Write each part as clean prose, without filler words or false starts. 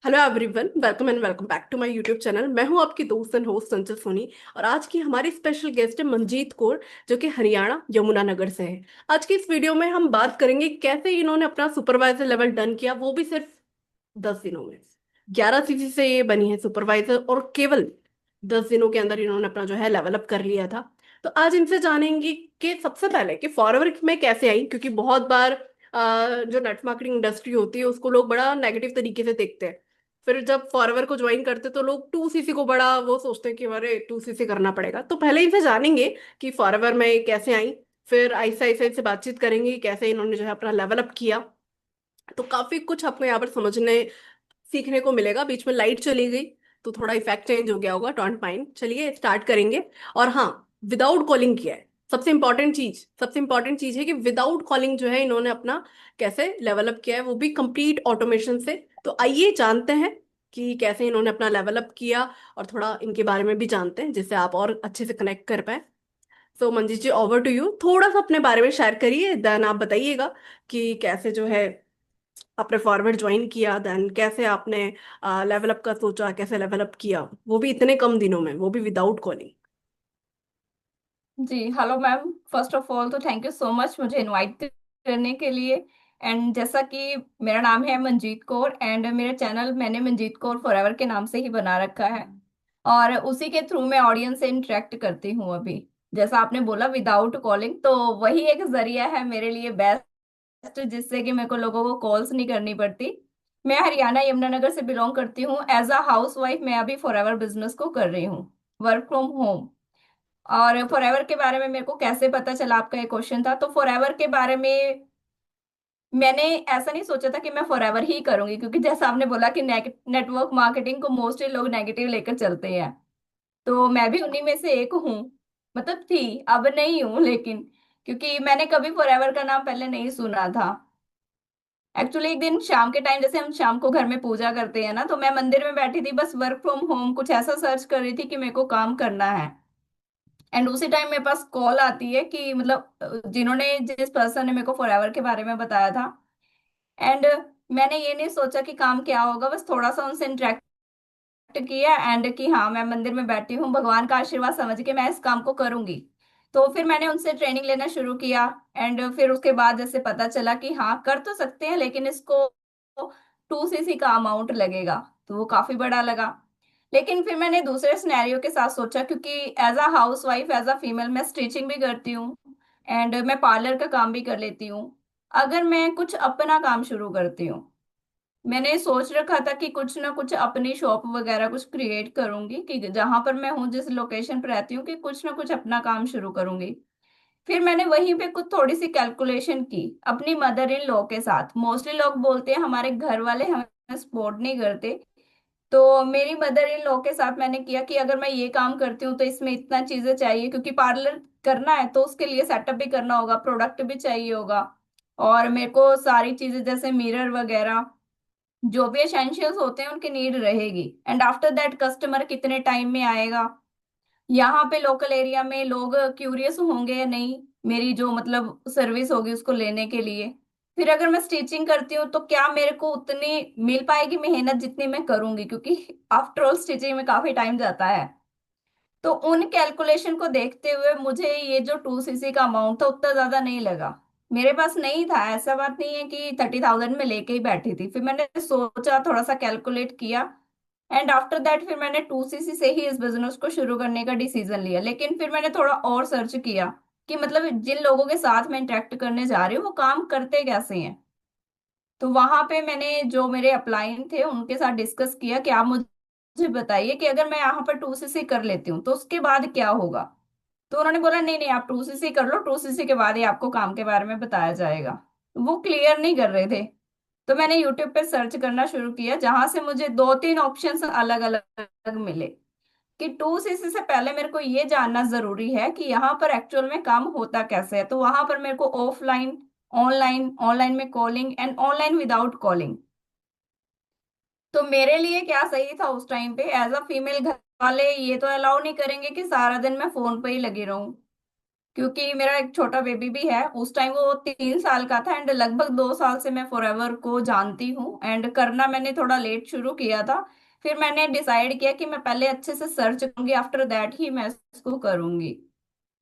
Hello everyone, welcome and welcome back to my YouTube channel. मैं हूं आपकी दोस्त एंड होस्ट संचल सोनी। और आज की हमारी स्पेशल गेस्ट है मंजीत कौर, जो कि हरियाणा यमुनानगर से है। आज की इस वीडियो में हम बात करेंगे कैसे इन्होंने अपना सुपरवाइजर लेवल डन किया, वो भी सिर्फ 10 दिनों में। 11 सीसी से ये बनी है सुपरवाइजर, और केवल 10 दिनों के अंदर इन्होंने अपना जो है लेवल अप कर लिया था। तो आज इनसे जानेंगे कि सबसे पहले कि फॉरवर्ड में कैसे आई, क्योंकि बहुत बार जो नेट मार्केटिंग इंडस्ट्री होती है उसको लोग बड़ा नेगेटिव तरीके से देखते हैं। फिर जब फॉरवर को ज्वाइन करते तो लोग 2 सीसी को बड़ा वो सोचते हैं कि अरे 2 सीसी करना पड़ेगा। तो पहले इनसे जानेंगे कि फॉरवर में कैसे आई। फिर आहिस्ता आहिस्ता से बातचीत करेंगे कि कैसे इन्होंने जो है अपना लेवल अप किया। तो काफी कुछ आपको यहाँ पर समझने सीखने को मिलेगा। बीच में लाइट चली गई तो थोड़ा इफेक्ट चेंज हो गया होगा, डोंट माइंड। चलिए स्टार्ट करेंगे। और हाँ, विदाउट कॉलिंग किया है। सबसे इंपॉर्टेंट चीज है कि विदाउट कॉलिंग जो है इन्होंने अपना कैसे लेवल अप किया है, वो भी कंप्लीट ऑटोमेशन से। तो आइए जानते हैं कि कैसे इन्होंने अपना लेवल अप किया, और थोड़ा इनके बारे में भी जानते हैं जिससे आप और अच्छे से कनेक्ट कर पाए। सो मंजीत जी, ओवर टू यू। थोड़ा सा अपने बारे में शेयर करिए, देन आप बताइएगा कि कैसे जो है आपने फॉरवर्ड ज्वाइन किया, देन कैसे आपने लेवल अप का सोचा, कैसे लेवल अप किया, वो भी इतने कम दिनों में, वो भी विदाउट कॉलिंग। जी hello ma'am. First of all तो थैंक यू सो मच मुझे इनवाइट करने के लिए। एंड जैसा कि मेरा नाम है मंजीत कौर एंड मेरा चैनल मैंने मंजीत कौर फॉरएवर के नाम से ही बना रखा है। और उसी के थ्रू मैं ऑडियंस से इंटरेक्ट करती हूँ अभी। जैसा आपने बोला विदाउट कॉलिंग, तो वही एक जरिया है मेरे लिए बेस्ट, जिससे कि मेरे को लोगों को कॉल्स नहीं करनी पड़ती। मैं हरियाणा यमुनानगर से बिलोंग करती हूँ। एज अ हाउस वाइफ मैं अभी फॉरएवर बिजनेस को कर रही हूँ, वर्क फ्रॉम होम। और फॉरएवर के बारे में मेरे को कैसे पता चला, आपका एक क्वेश्चन था। तो फॉरएवर के बारे में मैंने ऐसा नहीं सोचा था कि मैं फॉरएवर ही करूंगी, क्योंकि जैसा आपने बोला कि नेटवर्क मार्केटिंग को मोस्टली लोग नेगेटिव लेकर चलते हैं। तो मैं भी उन्हीं में से एक हूँ। मतलब थी, अब नहीं हूँ लेकिन, क्योंकि मैंने कभी फॉरएवर का नाम पहले नहीं सुना था। एक्चुअली एक दिन शाम के टाइम, जैसे हम शाम को घर में पूजा करते हैं ना, तो मैं मंदिर में बैठी थी, बस वर्क फ्रॉम होम कुछ ऐसा सर्च कर रही थी कि मेरे को काम करना है। एंड उसी टाइम मेरे पास कॉल आती है कि मतलब जिन्होंने जिस पर्सन ने मेरे को फॉरएवर के बारे में बताया था। एंड मैंने ये नहीं सोचा कि काम क्या होगा, बस थोड़ा सा उनसे इंटरेक्ट किया एंड कि हाँ मैं मंदिर में बैठी हूँ, भगवान का आशीर्वाद समझ के मैं इस काम को करूंगी। तो फिर मैंने उनसे ट्रेनिंग लेना शुरू किया। एंड फिर उसके बाद जैसे पता चला कि हाँ कर तो सकते हैं, लेकिन इसको 2 सीसी का अमाउंट लगेगा। तो वो काफी बड़ा लगा। लेकिन फिर मैंने दूसरे सिनेरियो के साथ सोचा, क्योंकि as a housewife, as a female, मैं स्टिचिंग भी करती हूँ एंड मैं पार्लर का काम भी कर लेती हूँ। अगर मैं कुछ अपना काम शुरू करती हूँ, मैंने सोच रखा था कि कुछ ना कुछ अपनी शॉप वगैरह कुछ क्रिएट करूंगी, कि जहां पर मैं हूँ, जिस लोकेशन पर रहती हूँ, कि कुछ ना कुछ अपना काम शुरू करूंगी। फिर मैंने वहीं पे कुछ थोड़ी सी कैलकुलेशन की अपनी मदर इन लॉ के साथ। मोस्टली लोग बोलते हैं हमारे घर वाले हमें सपोर्ट नहीं करते। तो मेरी मदर इन लॉ के साथ मैंने किया कि अगर मैं ये काम करती हूँ तो इसमें इतना चीजें चाहिए, क्योंकि पार्लर करना है तो उसके लिए सेटअप भी करना होगा, प्रोडक्ट भी चाहिए होगा। और मेरे को सारी चीजें जैसे मिरर वगैरह जो भी एसेंशियल्स होते हैं उनकी नीड रहेगी। एंड आफ्टर दैट कस्टमर कितने टाइम में आएगा, यहाँ पे लोकल एरिया में लोग क्यूरियस होंगे या नहीं मेरी जो मतलब सर्विस होगी उसको लेने के लिए। फिर अगर मैं स्टिचिंग करती हूँ तो क्या मेरे को उतनी मिल पाएगी मेहनत जितनी मैं करूंगी, क्योंकि आफ्टर ऑल स्टिचिंग में काफी टाइम जाता है। तो उन कैलकुलेशन को देखते हुए मुझे ये जो 2 सीसी का अमाउंट था उतना ज्यादा नहीं लगा। मेरे पास नहीं था, ऐसा बात नहीं है कि 30,000 में लेके ही बैठी थी। फिर मैंने सोचा, थोड़ा सा कैलकुलेट किया एंड आफ्टर दैट फिर मैंने 2 सीसी से ही इस बिजनेस को शुरू करने का डिसीजन लिया। लेकिन फिर मैंने थोड़ा और सर्च किया कि मतलब जिन लोगों के साथ मैं इंटरेक्ट करने जा रही हूँ वो काम करते कैसे हैं। तो वहां पे मैंने जो मेरे अपलाइन थे उनके साथ डिस्कस किया कि आप मुझे बताइए कि अगर मैं यहाँ पर 2 सीसी कर लेती हूँ तो उसके बाद क्या होगा। तो उन्होंने बोला नहीं नहीं, आप 2 सीसी कर लो, 2 सीसी के बाद ही आपको काम के बारे में बताया जाएगा। वो क्लियर नहीं कर रहे थे। तो मैंने यूट्यूब पे सर्च करना शुरू किया, जहां से मुझे 2-3 ऑप्शंस अलग अलग मिले कि 2 सीसी से पहले मेरे को ये जानना जरूरी है कि यहाँ पर एक्चुअल में काम होता कैसे है। तो वहां पर मेरे को ऑफलाइन, ऑनलाइन, ऑनलाइन में calling and online without calling. तो मेरे लिए क्या सही था उस टाइम पे, एज अ फीमेल घर वाले ये तो अलाउ नहीं करेंगे कि सारा दिन मैं फोन पे ही लगी रहूं। क्योंकि मेरा एक छोटा बेबी भी है। उस टाइम वो 3 साल का था, एंड लगभग 2 साल से मैं फॉरएवर को जानती हूँ, एंड करना मैंने थोड़ा लेट शुरू किया था। फिर मैंने डिसाइड किया कि मैं पहले अच्छे से सर्च करूंगी, आफ्टर दैट ही मैं इसको करूंगी।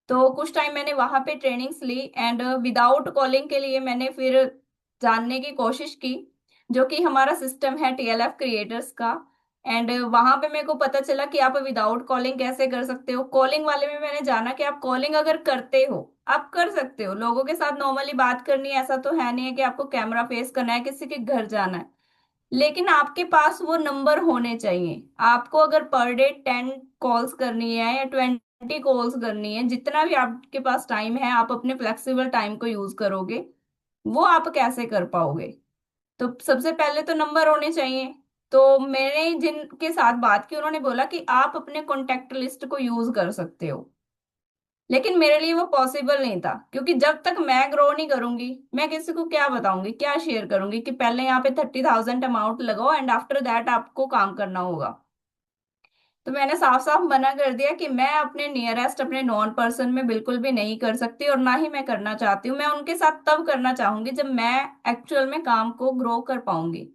तो कुछ टाइम मैंने वहां पे ट्रेनिंग्स ली, एंड विदाउट कॉलिंग के लिए मैंने फिर जानने की कोशिश की, जो कि हमारा सिस्टम है टीएलएफ क्रिएटर्स का। एंड वहां पे मेरे को पता चला कि आप विदाउट कॉलिंग कैसे कर सकते हो। कॉलिंग वाले में मैंने जाना कि आप कॉलिंग अगर करते हो, आप कर सकते हो, लोगों के साथ नॉर्मली बात करनी है, ऐसा तो है नहीं है कि आपको कैमरा फेस करना है, किसी के घर जाना है। लेकिन आपके पास वो नंबर होने चाहिए। आपको अगर पर डे 10 कॉल्स करनी है या 20 कॉल्स करनी है, जितना भी आपके पास टाइम है, आप अपने फ्लेक्सिबल टाइम को यूज करोगे, वो आप कैसे कर पाओगे? तो सबसे पहले तो नंबर होने चाहिए। तो मैंने जिनके साथ बात की, उन्होंने बोला कि आप अपने कॉन्टेक्ट लिस्ट को यूज कर सकते हो। लेकिन मेरे लिए वो पॉसिबल नहीं था, क्योंकि जब तक मैं ग्रो नहीं करूंगी, मैं किसी को क्या बताऊंगी, क्या शेयर करूंगी कि पहले यहाँ पे 30,000 अमाउंट लगाओ एंड आफ्टर दैट आपको काम करना होगा। तो मैंने साफ साफ मना कर दिया कि मैं अपने नियरेस्ट, अपने नॉन पर्सन में बिल्कुल भी नहीं कर सकती, और ना ही मैं करना चाहती हूँ। मैं उनके साथ तब करना चाहूंगी जब मैं एक्चुअल में काम को ग्रो कर पाऊंगी।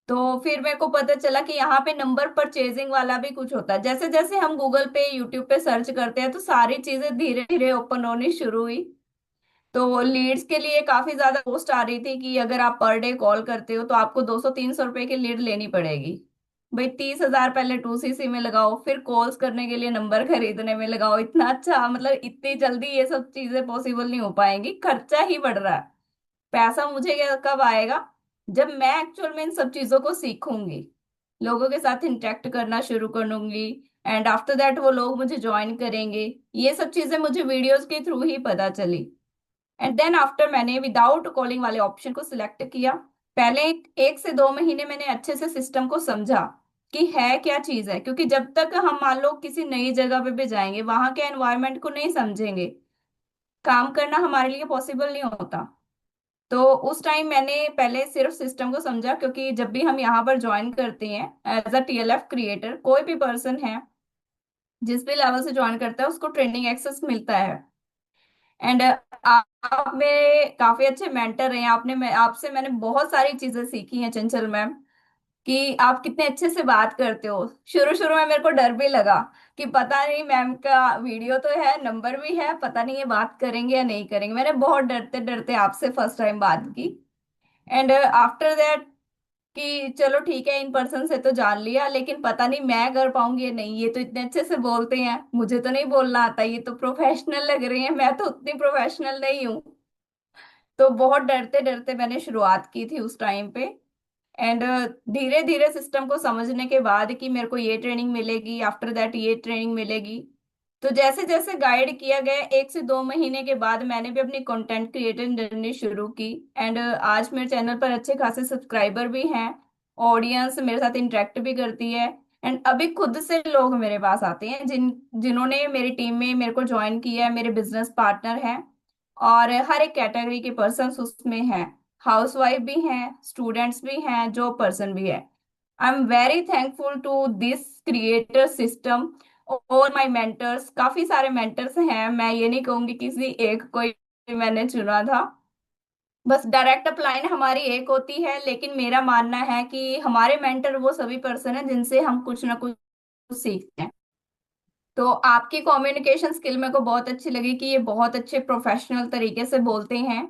तो फिर मेरे को पता चला कि यहाँ पे नंबर परचेजिंग वाला भी कुछ होता है। जैसे जैसे हम गूगल पे, यूट्यूब पे सर्च करते हैं, तो सारी चीजें धीरे धीरे ओपन होनी शुरू हुई। तो लीड्स के लिए काफी ज्यादा पोस्ट आ रही थी कि अगर आप पर डे कॉल करते हो तो आपको 200-300 रुपए की लीड लेनी पड़ेगी। भाई 30,000 पहले 2CC में लगाओ, फिर कॉल्स करने के लिए नंबर खरीदने में लगाओ। इतना अच्छा, मतलब इतनी जल्दी ये सब चीजें पॉसिबल नहीं हो पाएंगी, खर्चा ही बढ़ रहा है। पैसा मुझे कब आएगा? जब मैं एक्चुअल में इन सब चीजों को सीखूंगी, लोगों के साथ इंटरेक्ट करना शुरू करूंगी, एंड आफ्टर दैट वो लोग मुझे ज्वाइन करेंगे। ये सब चीजें मुझे वीडियोस के थ्रू ही पता चली। एंड देन आफ्टर मैंने विदाउट कॉलिंग वाले ऑप्शन को सिलेक्ट किया। पहले 1 से 2 महीने मैंने अच्छे से सिस्टम को समझा कि है क्या चीज है, क्योंकि जब तक हम मान लो किसी नई जगह पे भी जाएंगे, वहां के एनवायरनमेंट को नहीं समझेंगे, काम करना हमारे लिए पॉसिबल नहीं होता। तो उस टाइम मैंने पहले सिर्फ सिस्टम को समझा, क्योंकि जब भी हम यहाँ पर ज्वाइन करते हैं एज अ टीएलएफ क्रिएटर, कोई भी पर्सन है जिस भी लेवल से ज्वाइन करता है, उसको ट्रेनिंग एक्सेस मिलता है। एंड आप मेरे काफी अच्छे मेंटर हैं। आपसे मैंने बहुत सारी चीजें सीखी हैं चंचल मैम, कि आप कितने अच्छे से बात करते हो। शुरू शुरू में मेरे को डर भी लगा कि पता नहीं, मैम का वीडियो तो है, नंबर भी है, पता नहीं ये बात करेंगे या नहीं करेंगे। मैंने बहुत डरते डरते आपसे फर्स्ट टाइम बात की। एंड आफ्टर दैट कि चलो ठीक है, इन पर्सन से तो जान लिया, लेकिन पता नहीं मैं कर पाऊंगी या नहीं। ये तो इतने अच्छे से बोलते हैं, मुझे तो नहीं बोलना आता, ये तो प्रोफेशनल लग रही है, मैं तो उतनी प्रोफेशनल नहीं हूँ। तो बहुत डरते डरते मैंने शुरुआत की थी उस टाइम पे। एंड धीरे धीरे सिस्टम को समझने के बाद कि मेरे को ये ट्रेनिंग मिलेगी, आफ्टर दैट ये ट्रेनिंग मिलेगी, तो जैसे जैसे गाइड किया गया, 1 से 2 महीने के बाद मैंने भी अपनी कंटेंट क्रिएटर जर्नी शुरू की। एंड आज मेरे चैनल पर अच्छे खासे सब्सक्राइबर भी हैं, ऑडियंस मेरे साथ इंटरेक्ट भी करती है। एंड अभी खुद से लोग मेरे पास आते हैं जिन्होंने मेरी टीम में मेरे को ज्वाइन किया है, मेरे बिजनेस पार्टनर हैं। और हर एक कैटेगरी के पर्सन उसमें हैं, हाउसवाइफ भी हैं, स्टूडेंट्स भी हैं, जॉब पर्सन भी है। I am very thankful to this creator system. और माय मेंटर्स, काफी सारे मेंटर्स हैं, मैं ये नहीं कहूंगी किसी एक को ही मैंने चुना था। बस डायरेक्ट अपलाइन हमारी एक होती है, लेकिन मेरा मानना है कि हमारे मेंटर वो सभी पर्सन हैं जिनसे हम कुछ ना कुछ सीखते हैं। तो आपकी कम्युनिकेशन स्किल मेरे को बहुत अच्छी लगी कि ये बहुत अच्छे प्रोफेशनल तरीके से बोलते हैं।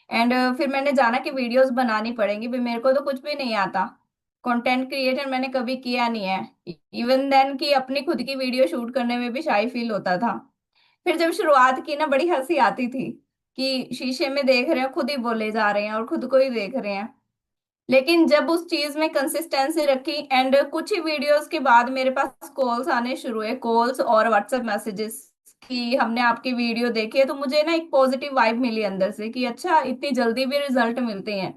एंड फिर मैंने जाना कि वीडियोस बनानी पड़ेंगी, भी मेरे को तो कुछ भी नहीं आता, कंटेंट क्रिएटर मैंने कभी किया नहीं है। इवन देन कि अपनी खुद की वीडियो शूट करने में भी शाई फील होता था। फिर जब शुरुआत की ना, बड़ी हंसी आती थी कि शीशे में देख रहे हैं, खुद ही बोले जा रहे हैं और खुद को ही देख रहे हैं। लेकिन जब उस चीज में कंसिस्टेंसी रखी, एंड कुछ ही वीडियोस के बाद मेरे पास कॉल्स आने शुरू हुए, कॉल्स और व्हाट्सएप मैसेजेस, कि हमने आपकी वीडियो देखी है। तो मुझे ना एक पॉजिटिव वाइब मिली अंदर से कि अच्छा, इतनी जल्दी भी रिजल्ट मिलते हैं।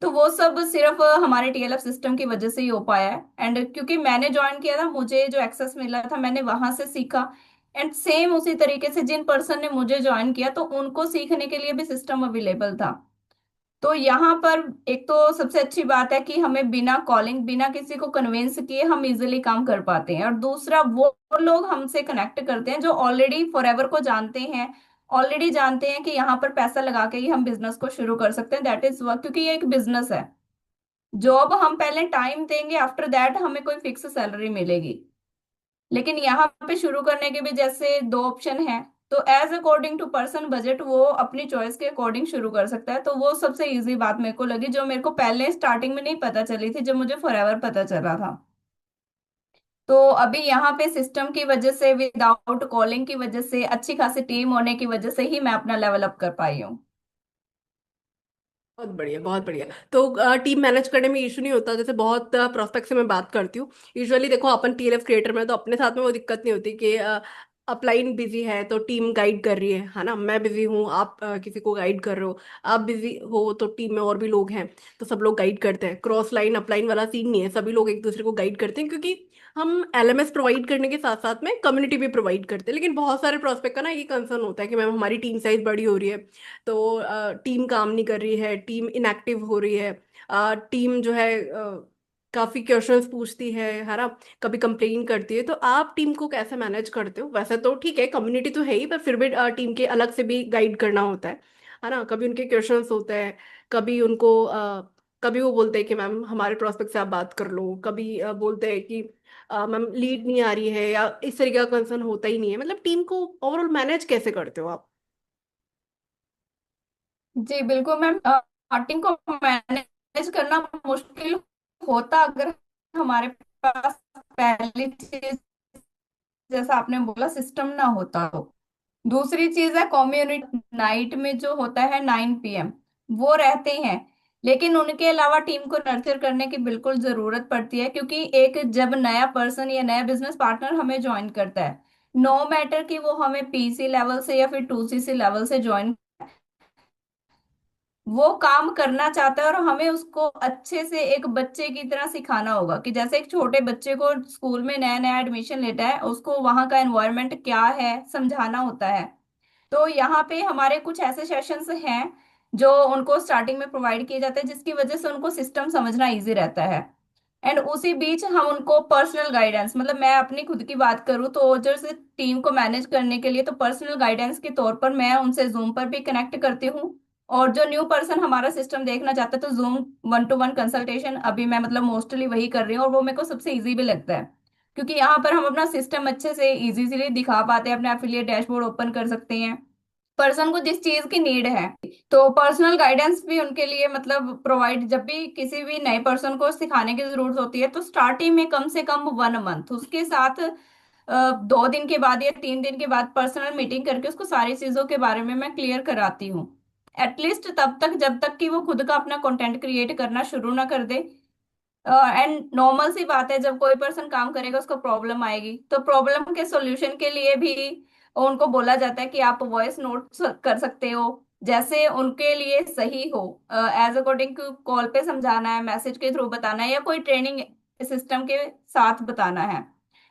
तो वो सब सिर्फ हमारे टीएलएफ सिस्टम की वजह से ही हो पाया है। एंड क्योंकि मैंने ज्वाइन किया था, मुझे जो एक्सेस मिला था मैंने वहां से सीखा। एंड सेम उसी तरीके से जिन पर्सन ने मुझे ज्वाइन किया, तो उनको सीखने के लिए भी सिस्टम अवेलेबल था। तो यहाँ पर एक तो सबसे अच्छी बात है कि हमें बिना कॉलिंग, बिना किसी को कन्विंस किए हम इजिली काम कर पाते हैं। और दूसरा, वो लोग हमसे कनेक्ट करते हैं जो ऑलरेडी फॉरएवर को जानते हैं, ऑलरेडी जानते हैं कि यहाँ पर पैसा लगा के ही हम बिजनेस को शुरू कर सकते हैं, दैट इज वर्क, क्योंकि ये एक बिजनेस है। जॉब हम पहले टाइम देंगे, आफ्टर दैट हमें कोई फिक्स सैलरी मिलेगी। लेकिन यहाँ पे शुरू करने के भी जैसे दो ऑप्शन हैं। तो as according to person budget वो अपनी चॉइस के अकॉर्डिंग शुरू कर सकता है। तो वो सबसे इजी बात मेरे को लगी, जो मेरे को पहले स्टार्टिंग में नहीं पता चली थी, जब मुझे फॉरएवर पता चला था। तो अभी यहाँ पे सिस्टम की वजह से, विदाउट कॉलिंग की वजह से, अच्छी खासी टीम होने की वजह से ही मैं अपना लेवल अप कर पाई हूँ। बहुत बढ़िया, बहुत बढ़िया। तो टीम मैनेज करने में इशू नहीं होता? जैसे बहुत प्रोस्पेक्ट से मैं बात करती हूँ, यूजुअली देखो अपन टीएलएफ क्रिएटर में तो अपने साथ में वो दिक्कत नहीं होती कि अपलाइन बिजी है तो टीम गाइड कर रही है ना, मैं बिजी हूँ, आप किसी को गाइड कर रहे हो, आप बिजी हो तो टीम में और भी लोग हैं तो सब लोग गाइड करते हैं। क्रॉस लाइन अपलाइन वाला सीन नहीं है, सभी लोग एक दूसरे को गाइड करते हैं, क्योंकि हम एलएमएस प्रोवाइड करने के साथ साथ में कम्युनिटी भी प्रोवाइड करते हैं। लेकिन बहुत सारे प्रोस्पेक्ट का ना ये कंसर्न होता है कि मैम हमारी टीम साइज बड़ी हो रही है, तो टीम काम नहीं कर रही है, टीम इनएक्टिव हो रही है, टीम जो है काफी क्वेश्चंस पूछती है ना, कभी कंप्लेन करती है। तो आप टीम को कैसे मैनेज करते हो? वैसे तो ठीक है, कम्युनिटी तो है ही, पर फिर भी टीम के अलग से भी गाइड करना होता है ना। कभी उनके क्वेश्चंस होते हैं, कभी उनको कभी वो बोलते हैं कि मैम हमारे प्रोस्पेक्ट से आप बात कर लो, कभी बोलते हैं कि मैम लीड नहीं आ रही है, या इस तरीके का कंसर्न होता ही नहीं है। मतलब टीम को ओवरऑल मैनेज कैसे करते हो आप? जी बिल्कुल मैम, स्टार्टिंग को मैनेज करना मुश्किल होता अगर हमारे पास पहली चीज, जैसा आपने बोला, सिस्टम ना होता तो। दूसरी चीज है कम्युनिटी, नाइट में जो होता है 9 PM वो रहते हैं। लेकिन उनके अलावा टीम को नर्चर करने की बिल्कुल जरूरत पड़ती है, क्योंकि एक जब नया पर्सन या नया बिजनेस पार्टनर हमें ज्वाइन करता है, नो मैटर कि वो हमें पीसी लेवल से या फिर 2CC लेवल से ज्वाइन, वो काम करना चाहता है और हमें उसको अच्छे से एक बच्चे की तरह सिखाना होगा। कि जैसे एक छोटे बच्चे को स्कूल में नया नया एडमिशन लेता है, उसको वहां का एनवायरनमेंट क्या है समझाना होता है। तो यहाँ पे हमारे कुछ ऐसे सेशंस हैं जो उनको स्टार्टिंग में प्रोवाइड किए जाते हैं, जिसकी वजह से उनको सिस्टम समझना इजी रहता है। एंड उसी बीच हम उनको पर्सनल गाइडेंस, मतलब मैं अपनी खुद की बात करूँ तो जैसे टीम को मैनेज करने के लिए तो पर्सनल गाइडेंस के तौर पर मैं उनसे जूम पर भी कनेक्ट करती हूँ। और जो न्यू पर्सन हमारा सिस्टम देखना चाहता है तो जूम 1-to-1 कंसल्टेशन अभी मैं मतलब मोस्टली वही कर रही हूँ, और वो मेरे को सबसे इजी भी लगता है। क्योंकि यहाँ पर हम अपना सिस्टम अच्छे से इजीली दिखा पाते हैं, अपने एफिलिएट डैशबोर्ड ओपन कर सकते हैं पर्सन को जिस चीज की नीड है। तो पर्सनल गाइडेंस भी उनके लिए मतलब प्रोवाइड, जब भी किसी भी नए पर्सन को सिखाने की जरूरत होती है तो स्टार्टिंग में कम से कम 1 मंथ उसके साथ 2 दिन के बाद या 3 दिन के बाद पर्सनल मीटिंग करके उसको सारी चीजों के बारे में मैं क्लियर कराती हूँ। एटलीस्ट तब तक जब तक कि वो खुद का अपना कंटेंट क्रिएट करना शुरू ना कर दे। एंड नॉर्मल सी बात है, जब कोई पर्सन काम करेगा उसको प्रॉब्लम आएगी, तो प्रॉब्लम के सॉल्यूशन के लिए भी उनको बोला जाता है कि आप वॉइस नोट कर सकते हो, जैसे उनके लिए सही हो। एज अकॉर्डिंग टू कॉल पे समझाना है, मैसेज के थ्रू बताना है, या कोई ट्रेनिंग सिस्टम के साथ बताना है,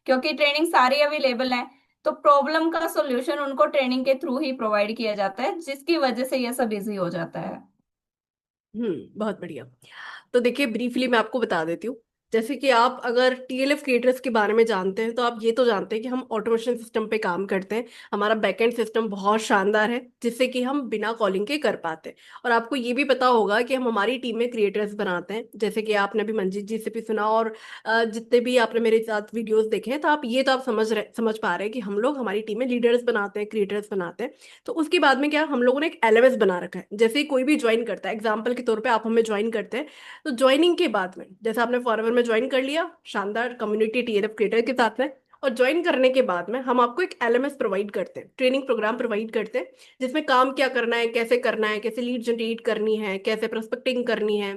क्योंकि ट्रेनिंग सारी अवेलेबल है। तो प्रॉब्लम का सॉल्यूशन उनको ट्रेनिंग के थ्रू ही प्रोवाइड किया जाता है, जिसकी वजह से ये सब इजी हो जाता है। बहुत बढ़िया। तो देखिए, ब्रीफली मैं आपको बता देती हूँ। जैसे कि आप अगर टीएलएफ क्रिएटर्स के बारे में जानते हैं तो आप ये तो जानते हैं कि हम ऑटोमेशन सिस्टम पे काम करते हैं। हमारा बैकएंड सिस्टम बहुत शानदार है, जिससे कि हम बिना कॉलिंग के कर पाते हैं। और आपको ये भी पता होगा कि हम हमारी टीम में क्रिएटर्स बनाते हैं, जैसे कि आपने भी मंजीत जी से भी सुना, और जितने भी आपने मेरे साथ वीडियोस देखे हैं, तो आप ये तो आप समझ पा रहे हैं कि हम लोग हमारी टीम में लीडर्स बनाते हैं, क्रिएटर्स बनाते हैं। तो उसके बाद में क्या, हम लोगों ने एक एलएमएस बना रखा है। जैसे ही कोई भी ज्वाइन करता है, एग्जाम्पल के तौर पे आप हमें ज्वाइन करते हैं, तो ज्वाइनिंग के बाद में जैसे आपने फॉरएवर में ज्वाइन कर लिया शानदार कम्युनिटी टीएलएफ क्रिएटर के साथ में, और ज्वाइन करने के बाद में हम आपको एक एलएमएस प्रोवाइड करते हैं, ट्रेनिंग प्रोग्राम प्रोवाइड करते हैं, जिसमें काम क्या करना है, कैसे लीड जनरेट करनी है, कैसे प्रोस्पेक्टिंग करनी है,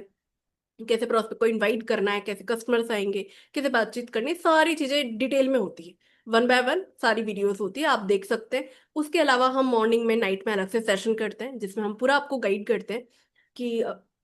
कैसे प्रोस्पेक्ट को इनवाइट करना है, कैसे कस्टमर्स आएंगे, कैसे बातचीत करनी है, सारी चीजें डिटेल में होती है। वन बाय वन सारी वीडियोस होती है, आप देख सकते हैं। उसके अलावा हम मॉर्निंग में, नाइट में अलग से सेशन करते हैं, जिसमें हम पूरा आपको गाइड करते हैं कि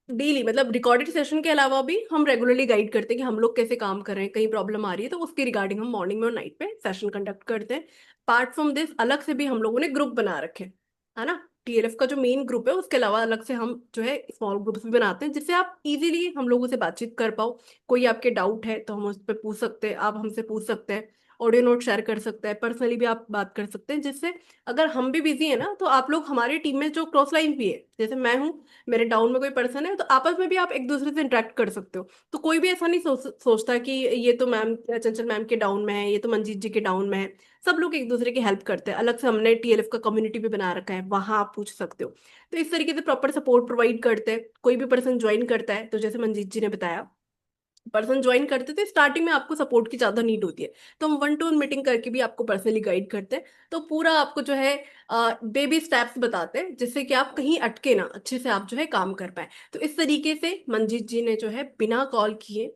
डेली, मतलब रिकॉर्डेड सेशन के अलावा भी हम रेगुलरली गाइड करते हैं कि हम लोग कैसे काम कर रहे हैं, कहीं प्रॉब्लम आ रही है तो उसके रिगार्डिंग हम मॉर्निंग में और नाइट में सेशन कंडक्ट करते हैं। पार्ट फ्रॉम दिस अलग से भी हम लोगों ने ग्रुप बना रखे हैं, है ना। टीएलएफ का जो मेन ग्रुप है उसके अलावा अलग से हम जो है स्मॉल ग्रुप्स भी बनाते हैं, जिससे आप इजीली हम लोगों से बातचीत कर पाओ। कोई आपके डाउट है तो हम उस पर पूछ सकते हैं, आप हमसे पूछ सकते हैं। ऑडियो नोट शेयर कर सकता है, पर्सनली भी आप बात कर सकते हैं, जिससे अगर हम भी बिजी है ना तो आप लोग हमारी टीम में जो क्रॉस लाइन भी है, जैसे मैं हूँ, मेरे डाउन में कोई पर्सन है, तो आपस में भी आप एक दूसरे से इंटरेक्ट कर सकते हो। तो कोई भी ऐसा नहीं सोचता कि ये तो मैम चंचल मैम के डाउन में है, ये तो मंजीत जी के डाउन में है। सब लोग एक दूसरे की हेल्प करते हैं। अलग से हमने टीएलएफ का कम्युनिटी भी बना रखा है, वहां आप पूछ सकते हो। तो इस तरीके से प्रॉपर सपोर्ट प्रोवाइड करते हैं। कोई भी पर्सन ज्वाइन करता है तो जैसे मंजीत जी ने बताया, पर्सन ज्वाइन करते थे स्टार्टिंग में, आपको सपोर्ट की ज्यादा नीड होती है, तो हम 1-to-1 मीटिंग करके भी आपको पर्सनली गाइड करते हैं। तो पूरा आपको जो है बेबी स्टेप्स बताते हैं, जिससे कि आप कहीं अटके ना, अच्छे से आप जो है काम कर पाए। तो इस तरीके से मंजीत जी ने जो है बिना कॉल किए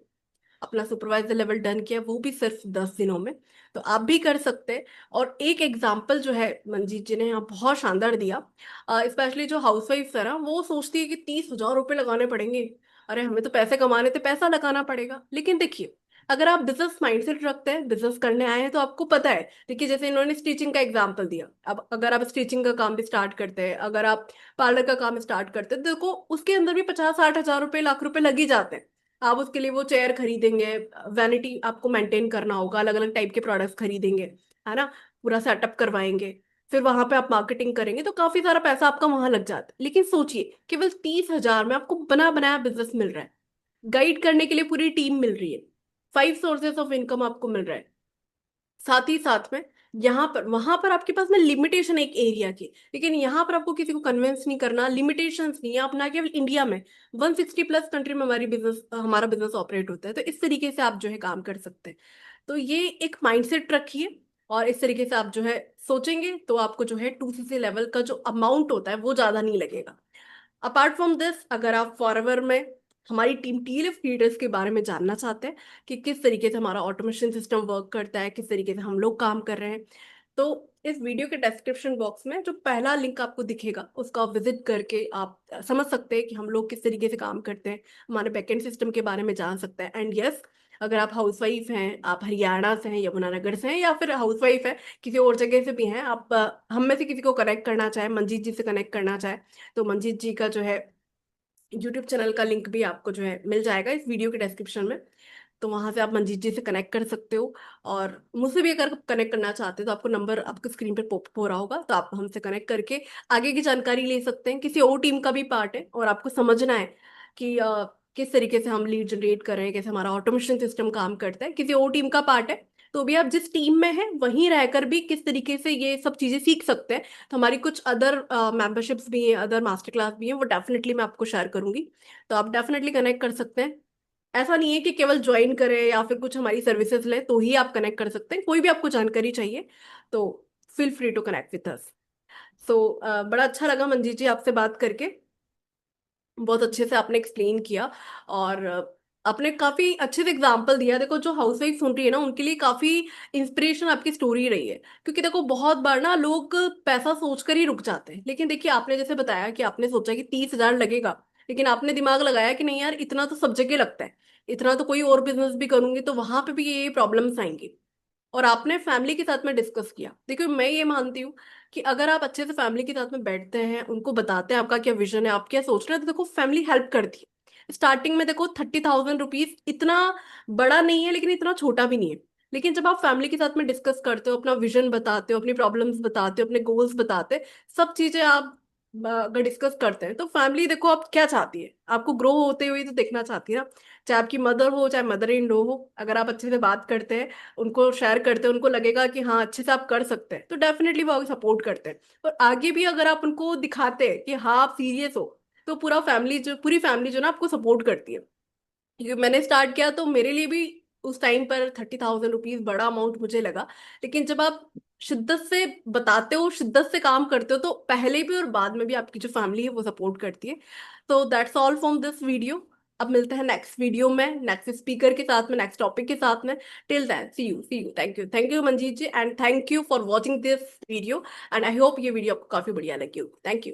अपना सुपरवाइजर लेवल डन किया, वो भी सिर्फ 10 दिनों में। तो आप भी कर सकते हैं। और एक एग्जाम्पल जो है मंजीत जी ने यहाँ बहुत शानदार दिया। स्पेशली जो हाउसवाइफ है ना, वो सोचती है कि 30,000 रुपये लगाने पड़ेंगे, अरे हमें तो पैसे कमाने थे, पैसा लगाना पड़ेगा। लेकिन देखिए, अगर आप बिजनेस माइंडसेट रखते हैं, बिजनेस करने आए हैं, तो आपको पता है। देखिए जैसे इन्होंने स्टिचिंग का एग्जाम्पल दिया, अब अगर आप स्टिचिंग का काम भी स्टार्ट करते हैं, अगर आप पार्लर का काम स्टार्ट करते हैं, तो देखो उसके अंदर भी 50-60 हजार रुपये, लाख रुपए लग ही जाते हैं। आप उसके लिए वो चेयर खरीदेंगे, वैनिटी आपको मेंटेन करना होगा, अलग अलग टाइप के प्रोडक्ट्स खरीदेंगे, है ना, पूरा सेटअप करवाएंगे, फिर वहां पे आप मार्केटिंग करेंगे, तो काफी सारा पैसा आपका वहां लग जाता है। लेकिन सोचिए, केवल 30,000 में आपको बना बनाया बिजनेस मिल रहा है, गाइड करने के लिए पूरी टीम मिल रही है, 5 सोर्सेस ऑफ इनकम आपको मिल रहा है। साथ ही साथ में यहाँ पर वहां पर आपके पास में लिमिटेशन एक एरिया की, लेकिन यहाँ पर आपको किसी को कन्विंस नहीं करना, लिमिटेशंस नहीं है अपना, केवल इंडिया में 160+ कंट्री में हमारा बिजनेस ऑपरेट होता है। तो इस तरीके से आप जो है काम कर सकते हैं। तो ये एक माइंडसेट रखिए, और इस तरीके से आप जो है सोचेंगे, तो आपको जो है 2CC लेवल का जो अमाउंट होता है वो ज्यादा नहीं लगेगा। अपार्ट फ्रॉम दिस, अगर आप फॉरएवर में हमारी टीम टीएलएफ लीडर्स के बारे में जानना चाहते हैं कि किस तरीके से हमारा ऑटोमेशन सिस्टम वर्क करता है, किस तरीके से हम लोग काम कर रहे हैं, तो इस वीडियो के डिस्क्रिप्शन बॉक्स में जो पहला लिंक आपको दिखेगा, उसको आप विजिट करके आप समझ सकते हैं कि हम लोग किस तरीके से काम करते हैं, हमारे बैकएंड सिस्टम के बारे में जान सकते हैं। एंड यस, अगर आप हाउसवाइफ हैं, आप हरियाणा से हैं, यमुनानगर से हैं, या फिर हाउसवाइफ है किसी और जगह से भी हैं, आप हम में से किसी को कनेक्ट करना चाहे, मंजीत जी से कनेक्ट करना चाहे, तो मंजीत जी का जो है यूट्यूब चैनल का लिंक भी आपको जो है मिल जाएगा इस वीडियो के डिस्क्रिप्शन में। तो वहां से आप मंजीत जी से कनेक्ट कर सकते हो। और मुझसे भी अगर कनेक्ट करना चाहते हो, तो आपको नंबर आपको स्क्रीन पे पॉप हो रहा होगा, तो आप हमसे कनेक्ट करके आगे की जानकारी ले सकते हैं। किसी और टीम का भी पार्ट है और आपको समझना है कि किस तरीके से हम लीड जनरेट कर रहे हैं, कैसे हमारा ऑटोमेशन सिस्टम काम करता है, किसी और टीम का पार्ट है, तो भी आप जिस टीम में हैं वहीं रहकर भी किस तरीके से ये सब चीजें सीख सकते हैं। तो हमारी कुछ अदर मेंबरशिप्स भी हैं, अदर मास्टर क्लास भी हैं, वो डेफिनेटली मैं आपको शेयर करूंगी। तो आप डेफिनेटली कनेक्ट कर सकते हैं। ऐसा नहीं है कि केवल ज्वाइन करें या फिर कुछ हमारी सर्विसेज लें तो ही आप कनेक्ट कर सकते हैं। कोई भी आपको जानकारी चाहिए तो feel free to connect with us. So बड़ा अच्छा लगा मंजीत जी आपसे बात करके, बहुत अच्छे से आपने एक्सप्लेन किया। और आपने काफी अच्छे से एग्जाम्पल दिया। देखो जो हाउस वाइफ सुन रही है ना, उनके लिए काफी इंस्पिरेशन आपकी स्टोरी रही है, क्योंकि देखो बहुत बार ना लोग पैसा सोचकर ही रुक जाते हैं। लेकिन देखिए, आपने जैसे बताया कि आपने सोचा कि 30,000 लगेगा, लेकिन आपने दिमाग लगाया कि नहीं यार, इतना तो सब जगह लगता है, इतना तो कोई और बिजनेस भी करूंगी तो वहां पे भी ये प्रॉब्लम्स आएंगी। और आपने फैमिली के साथ में डिस्कस किया। देखिए मैं ये मानती हूँ कि अगर आप अच्छे से फैमिली के साथ में बैठते हैं, उनको बताते हैं आपका क्या विजन है, आप क्या सोच रहे हैं, तो देखो फैमिली हेल्प करती है। स्टार्टिंग में देखो 30,000 रुपीज इतना बड़ा नहीं है, लेकिन इतना छोटा भी नहीं है। लेकिन जब आप फैमिली के साथ में डिस्कस करते हो, अपना विजन बताते हो, अपनी प्रॉब्लम्स बताते हो, अपने गोल्स बताते हैं, सब चीजें आप अगर डिस्कस करते हैं, तो फैमिली देखो आप क्या चाहती है, आपको ग्रो होते हुए तो देखना चाहती है ना। चाहे आपकी मदर हो, चाहे मदर इन लॉ हो, अगर आप अच्छे से बात करते हैं, उनको शेयर करते हैं, उनको लगेगा कि हाँ अच्छे से आप कर सकते हैं, तो डेफिनेटली वो आपको सपोर्ट करते हैं। और आगे भी अगर आप उनको दिखाते हैं कि हाँ आप सीरियस हो, तो पूरी फैमिली जो ना आपको सपोर्ट करती है। क्योंकि मैंने स्टार्ट किया तो मेरे लिए भी उस टाइम पर 30,000 रुपीज बड़ा अमाउंट मुझे लगा। लेकिन जब आप शिद्दत से बताते हो, शिद्दत से काम करते हो, तो पहले भी और बाद में भी आपकी जो फैमिली है वो सपोर्ट करती है। तो that's all from this video. अब मिलते हैं नेक्स्ट वीडियो में, नेक्स्ट स्पीकर के साथ में, नेक्स्ट टॉपिक के साथ में। Till then, see you, thank you Manjeet ji, and thank you for watching this video. And I hope ये वीडियो आपको काफी बढ़िया लगी होगी। Thank you.